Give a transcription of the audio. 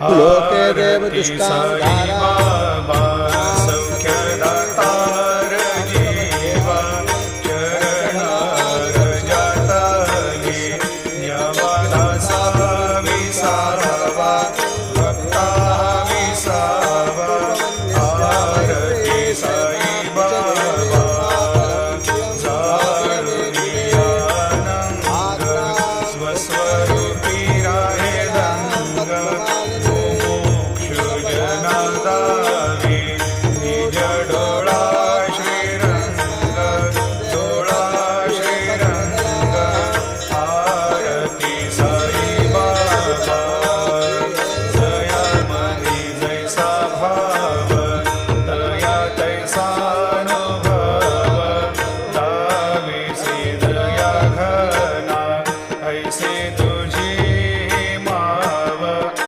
लोके देवदुष्टांधारा सौख्यदातार जीवा चरणार जातली यमदासा विसावा भक्ता विसावा आरती साई बाबा स्वस्वरूपी राहे रंग